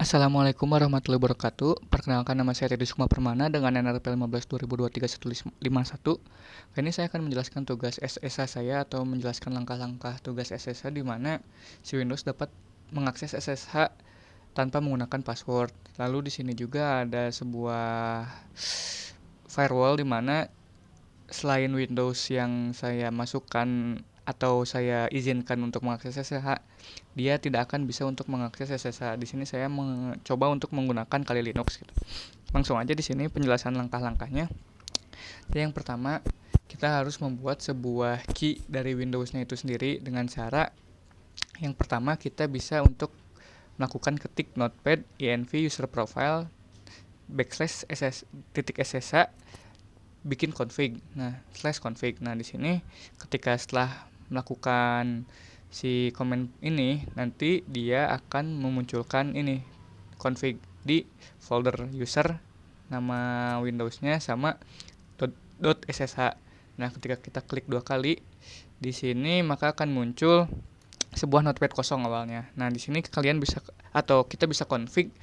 Assalamualaikum warahmatullahi wabarakatuh. Perkenalkan, nama saya Teddy Sukma Permana dengan NRP 15 2023 151. Kali ini saya akan menjelaskan tugas SSH saya atau menjelaskan langkah-langkah tugas SSH di mana si Windows dapat mengakses SSH tanpa menggunakan password. Lalu di sini juga ada sebuah firewall di mana selain Windows yang saya masukkan atau saya izinkan untuk mengakses SSH, dia tidak akan bisa untuk mengakses SSH. Di sini saya mencoba untuk menggunakan Kali Linux gitu. Langsung aja di sini penjelasan langkah-langkahnya. Jadi yang pertama, kita harus membuat sebuah key dari Windows-nya itu sendiri dengan cara yang pertama kita bisa untuk melakukan ketik notepad env user profile /ss bikin config. Nah, /config. Nah, di sini ketika setelah melakukan si komen ini, nanti dia akan memunculkan ini config di folder user, nama Windows-nya sama .ssh. Nah, ketika kita klik 2 kali di sini maka akan muncul sebuah notepad kosong awalnya. Nah, di sini kalian bisa atau kita bisa config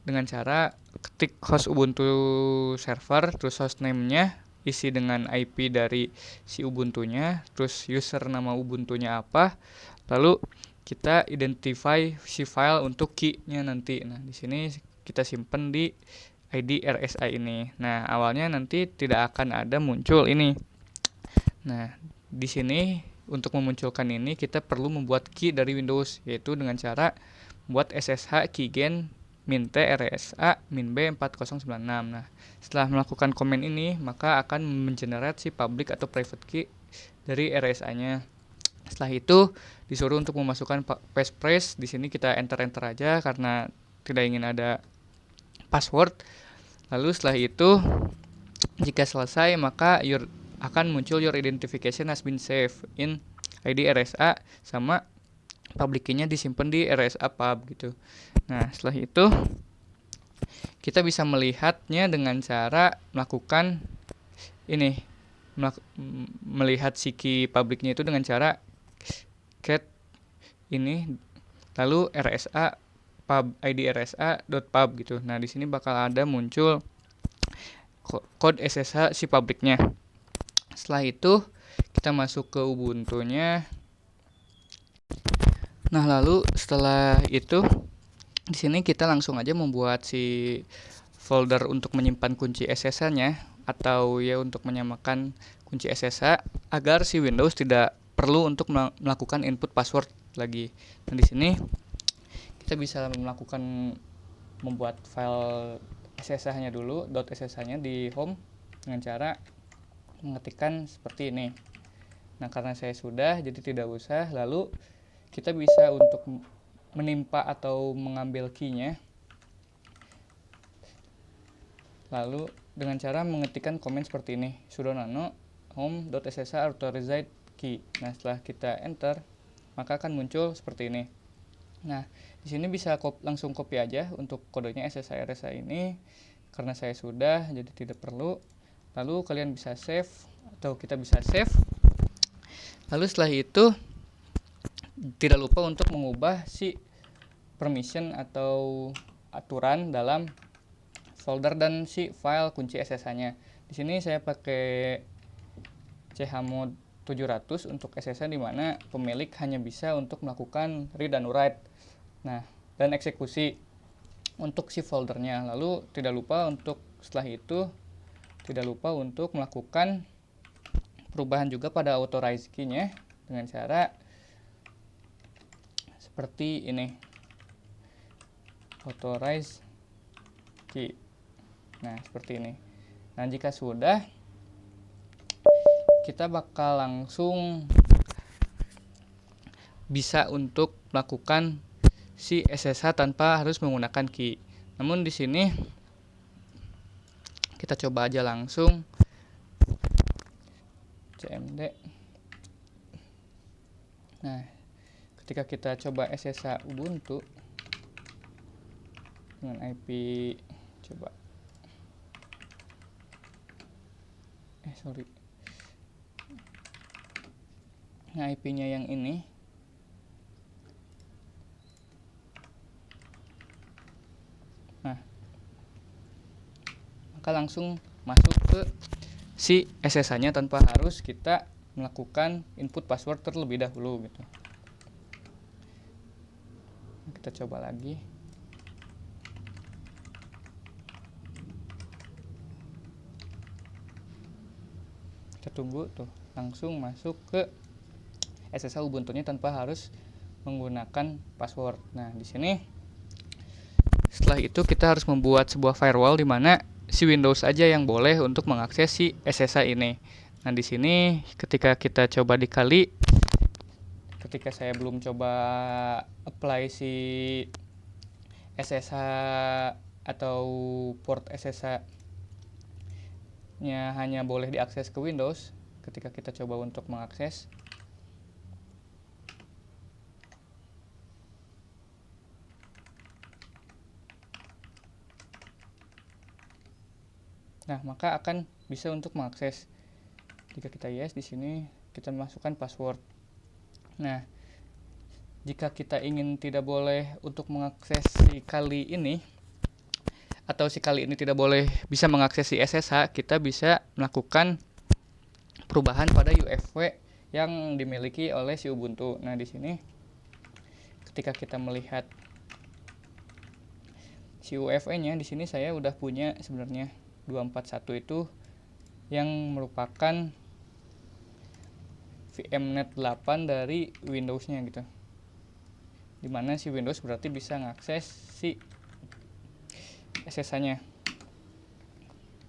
dengan cara ketik host Ubuntu server, terus hostname-nya isi dengan IP dari si Ubuntu-nya, terus user nama Ubuntu-nya apa, lalu kita identify si file untuk key-nya nanti. Nah, di sini kita simpen di ID RSA ini. Nah, awalnya nanti tidak akan ada muncul ini. Nah, di sini untuk memunculkan ini kita perlu membuat key dari Windows, yaitu dengan cara buat SSH keygen min t rsa min b 4096. Nah, setelah melakukan komen ini maka akan mengenerate si public atau private key dari RSA-nya. Setelah itu disuruh untuk memasukkan passphrase. Di sini kita enter aja karena tidak ingin ada password. Lalu setelah itu jika selesai maka akan muncul your identification has been saved in ID RSA sama public key-nya disimpan di RSA pub gitu. Nah, setelah itu kita bisa melihatnya dengan cara melakukan ini, melihat si key public-nya itu dengan cara cat ini lalu RSA pub ID RSA.pub gitu. Nah, di sini bakal ada muncul code SSH si public-nya. Setelah itu kita masuk ke Ubuntu-nya. Nah, lalu setelah itu di sini kita langsung aja membuat si folder untuk menyimpan kunci SSH-nya atau ya untuk menyamakan kunci SSH agar si Windows tidak perlu untuk melakukan input password lagi. Dan di sini kita bisa melakukan membuat file SSH-nya dulu, .ssh-nya di home dengan cara mengetikkan seperti ini. Nah, karena saya sudah jadi tidak usah. Lalu kita bisa untuk menimpa atau mengambil key-nya lalu dengan cara mengetikkan komen seperti ini, sudo nano home.ssh authorized key. Nah, setelah kita enter maka akan muncul seperti ini. Nah, di sini bisa langsung copy aja untuk kodenya SSH RSA ini karena saya sudah jadi tidak perlu. Lalu kalian bisa save atau kita bisa save. Lalu setelah itu tidak lupa untuk mengubah si permission atau aturan dalam folder dan si file kunci SSH-nya. Di sini saya pakai chmod 700 untuk SSH di mana pemilik hanya bisa untuk melakukan read dan write. Nah, dan eksekusi untuk si foldernya. Lalu tidak lupa untuk setelah itu tidak lupa untuk melakukan perubahan juga pada authorize key-nya dengan cara seperti ini. Authorize key. Nah, seperti ini. Nah, jika sudah kita bakal langsung bisa untuk melakukan si SSH tanpa harus menggunakan key. Namun di sini kita coba aja langsung cmd. Nah, ketika kita coba SSH Ubuntu dengan IP coba nah, IP-nya yang ini Nah, maka langsung masuk ke si SSH-nya tanpa harus kita melakukan input password terlebih dahulu gitu. Kita coba lagi. Kita tunggu tuh, langsung masuk ke SSH Ubuntu-nya tanpa harus menggunakan password. Nah, di sini setelah itu kita harus membuat sebuah firewall di mana si Windows aja yang boleh untuk mengakses si SSH ini. Nah, di sini ketika kita coba dikali, ketika saya belum coba apply si SSH atau port SSH-nya hanya boleh diakses ke Windows, ketika kita coba untuk mengakses, nah maka akan bisa untuk mengakses. Jika kita yes, di sini kita masukkan password. Nah, jika kita ingin tidak boleh untuk mengakses si kali ini, atau si kali ini tidak boleh bisa mengakses si SSH, kita bisa melakukan perubahan pada UFW yang dimiliki oleh si Ubuntu. Nah, di sini ketika kita melihat si UFW-nya, di sini saya udah punya sebenarnya 241 itu yang merupakan VMnet 8 dari Windows-nya gitu. Dimana si Windows berarti bisa ngakses si SSH-nya.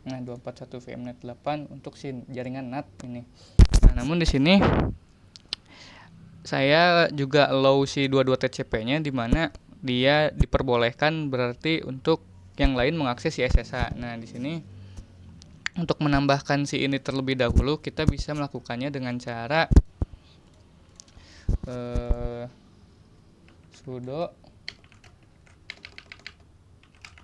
Nah, 241 VMnet 8 untuk si jaringan NAT ini. Nah, namun di sini saya juga allow si 22 TCP-nya di mana dia diperbolehkan berarti untuk yang lain mengakses si SSH. Nah, di sini untuk menambahkan si ini terlebih dahulu, kita bisa melakukannya dengan cara sudo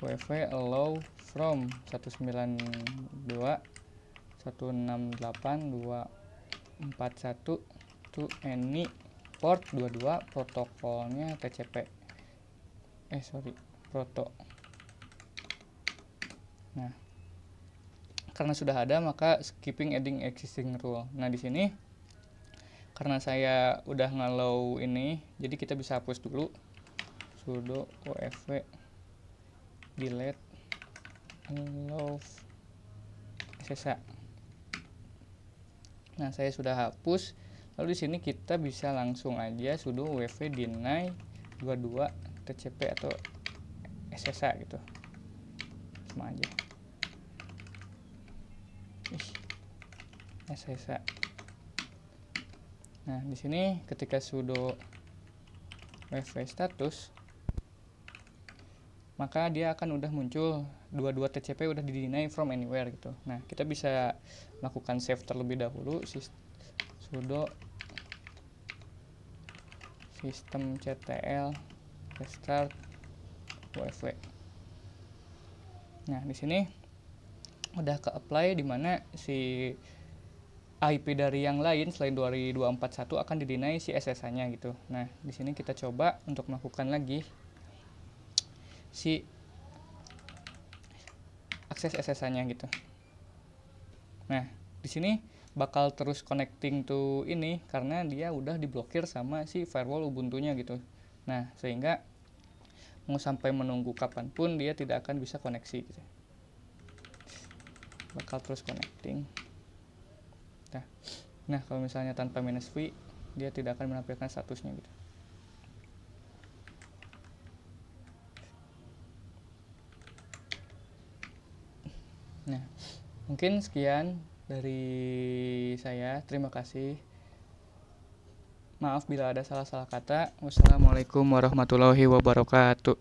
wv allow from 192.168.241 to any port 22 protokolnya TCP. Proto. Nah, karena sudah ada maka skipping adding existing rule. Nah, di sini karena saya udah ngallow ini, jadi kita bisa hapus dulu. Sudo wv delete allow SSH. Nah, saya sudah hapus. Lalu di sini kita bisa langsung aja sudo wv deny 22 TCP atau SSH gitu. Sama aja. SSH. Nah, di sini ketika sudo wv status, maka dia akan udah muncul 22 TCP udah di-deny from anywhere gitu. Nah, kita bisa melakukan save terlebih dahulu, sudo systemctl restart wv. Nah, di sini udah ke-apply di mana si IP dari yang lain selain 2241 akan di-deny si SSH-nya gitu. Nah, di sini kita coba untuk melakukan lagi si akses SSH-nya gitu. Nah, di sini bakal terus connecting to ini karena dia udah diblokir sama si firewall Ubuntu-nya gitu. Nah, sehingga mau sampai menunggu kapanpun dia tidak akan bisa koneksi gitu. Bakal terus connecting. Nah, kalau misalnya tanpa -v, dia tidak akan menampilkan statusnya gitu. Nah, mungkin sekian dari saya. Terima kasih. Maaf bila ada salah-salah kata. Wassalamualaikum warahmatullahi wabarakatuh.